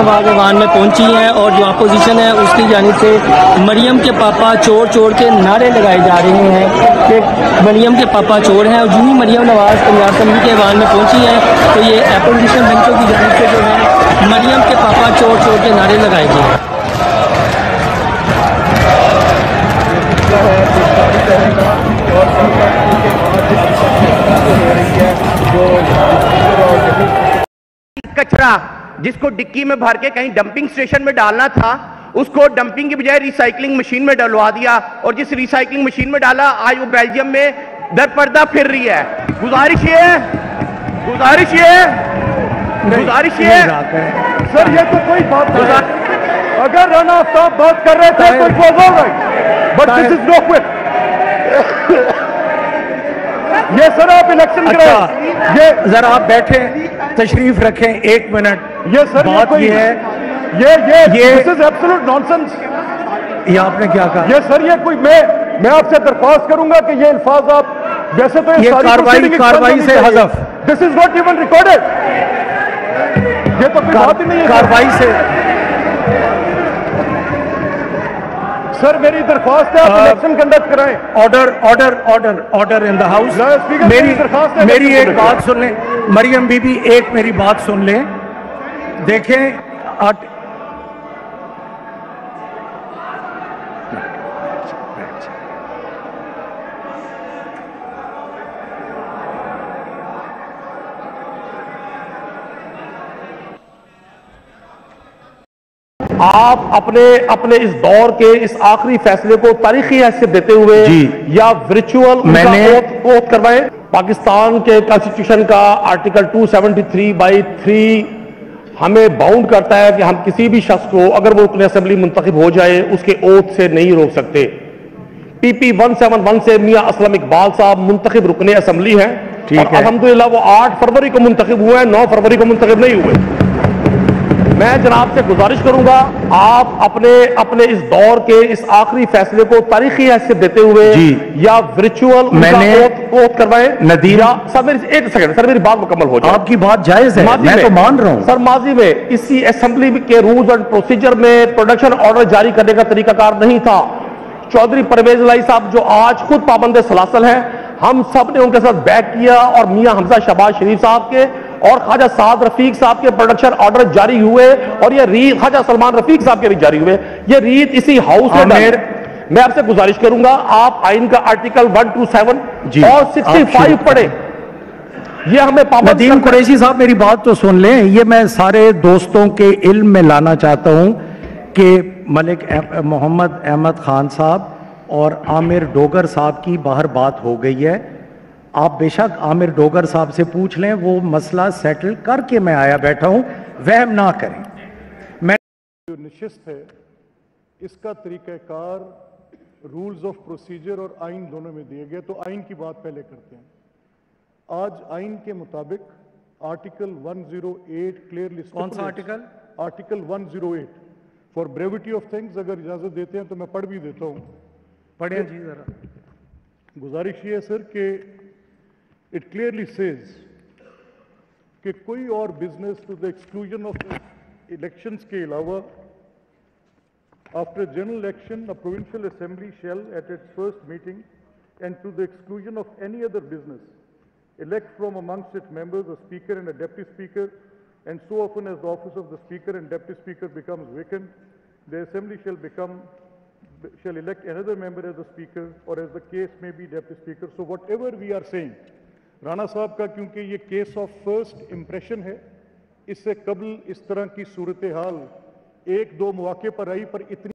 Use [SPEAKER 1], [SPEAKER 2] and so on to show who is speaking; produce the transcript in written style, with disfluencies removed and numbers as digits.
[SPEAKER 1] नवाज ऐवान में पहुंची हैं और जो अपोजिशन है उसकी जानिब से मरियम के पापा चोर चोर के नारे लगाए जा रहे हैं कि मरियम के पापा चोर हैं। और यूं ही मरियम नवाज पंजाब असेंबली के ऐवान में पहुंची हैं तो ये अपोजिशन बेंचों की जानिब से जो है मरियम के पापा चोर चोर के नारे लगाए गए।
[SPEAKER 2] कचरा जिसको डिक्की में भर के कहीं डंपिंग स्टेशन में डालना था उसको डंपिंग की बजाय रिसाइकलिंग मशीन में डलवा दिया और जिस रिसाइकलिंग मशीन में डाला आज वो बेल्जियम में दरपर्दा फिर रही है। गुजारिश ये
[SPEAKER 3] सर ये तो कोई बात नहीं। अगर राणा साहब बात कर रहे थे तो it was alright but this is no quit. ये सर आप इलेक्शन कराएं। ये
[SPEAKER 4] जरा आप बैठे तशरीफ रखें 1 मिनट।
[SPEAKER 3] ये सर
[SPEAKER 4] बात ये है
[SPEAKER 3] ये दिस इज एब्सोल्यूट नॉनसेंस।
[SPEAKER 4] ये आपने क्या कहा?
[SPEAKER 3] ये सर ये कोई मैं आपसे दरख्वास्त करूंगा कि ये अल्फाज आप वैसे तो
[SPEAKER 4] ये कार्रवाई से हज़फ।
[SPEAKER 3] This is not even recorded. ये तो कोई बात ही नहीं है
[SPEAKER 4] कार्रवाई से।
[SPEAKER 3] सर मेरी दरख्वास्त है आप इलेक्शन कंडक्ट कराएं।
[SPEAKER 4] Order in the house. मेरी एक बात सुन लें मरियम बीबी, एक मेरी बात सुन लें। देखें
[SPEAKER 3] आप अपने इस दौर के इस आखिरी फैसले को तारीखी हैसियत देते हुए या वर्चुअल ओथ करवाएं। पाकिस्तान के कॉन्स्टिट्यूशन का आर्टिकल 273/3 हमें बाउंड करता है कि हम किसी भी शख्स को अगर वो रुकन असेंबली मुंतखब हो जाए उसके ओथ से नहीं रोक सकते। PP 171 से मियां असलम इकबाल साहब मुंतखब रुकन असेंबली हैं और अल्हम्दुलिल्लाह वो 8 फरवरी को मुंतखब हुए हैं, 9 फरवरी को मुंतखब नहीं हुए। मैं जनाब से गुजारिश करूंगा आप अपने इस दौर के इस आखिरी फैसले को तारीखी हैसियत देते हुए या वर्चुअल ओथ करवाएं। नदीर सर मेरी एक सेकंड सर मेरी बात मुकम्मल हो जाए।
[SPEAKER 4] आपकी बात जायज है, मैं तो मान रहा हूं।
[SPEAKER 3] सर माजी में इसी असेंबली के रूल्स एंड प्रोसीजर में प्रोडक्शन ऑर्डर जारी करने का तरीकाकार नहीं था। चौधरी परवेज लाई साहब जो आज खुद पाबंद सलासल हैं, हम सब ने उनके साथ बैक किया और मियां हमजा शहबाज शरीफ साहब के और ख्वाजा साद रफीक साहब के प्रोडक्शन ऑर्डर जारी हुए और ये रीत ख्वाजा सलमान रफीक साहब के भी जारी हुए। ये रीत इसी हाउस में मैं आपसे गुजारिश करूंगा आप आइन का आर्टिकल 127 और 65 पढ़े। ये हमें
[SPEAKER 4] नदीम कुरैशी साहब मेरी बात तो सुन लें। ये मैं सारे दोस्तों के इल्म में लाना चाहता हूं कि मलिक मोहम्मद अहमद खान साहब और आमिर डोगर साहब की बाहर बात हो गई है। आप बेशक आमिर डोगर साहब से पूछ लें, वो मसला सेटल करके मैं आया बैठा हूं, वहम ना करें। मैं
[SPEAKER 3] जो निशिस्त है इसका तरीक़ाकार रूल्स ऑफ प्रोसीजर और आइन दोनों में दिए गए, तो आइन की बात पहले करते हैं। आज आइन के मुताबिक आर्टिकल 108 क्लियरली,
[SPEAKER 4] कौन सा article?
[SPEAKER 3] Article 108। For brevity of things अगर इजाजत देते हैं तो मैं पढ़ भी देता हूं।
[SPEAKER 4] पढ़िए जी जरा।
[SPEAKER 3] गुजारिश ये है सर कि इट क्लियरली सेज कि कोई और business to the exclusion of elections के अलावा after general election a provincial assembly shall at its first meeting and to the exclusion of any other business elect from amongst its members a speaker and a deputy speaker, and so often as the office of the speaker and deputy speaker becomes vacant, the assembly shall elect another member as the speaker or as the case may be deputy speaker. So whatever we are saying, Rana साहब का क्योंकि ये case of first impression है, इससे कबल इस तरह की सूरत हाल 1-2 मौके पर आई पर इतनी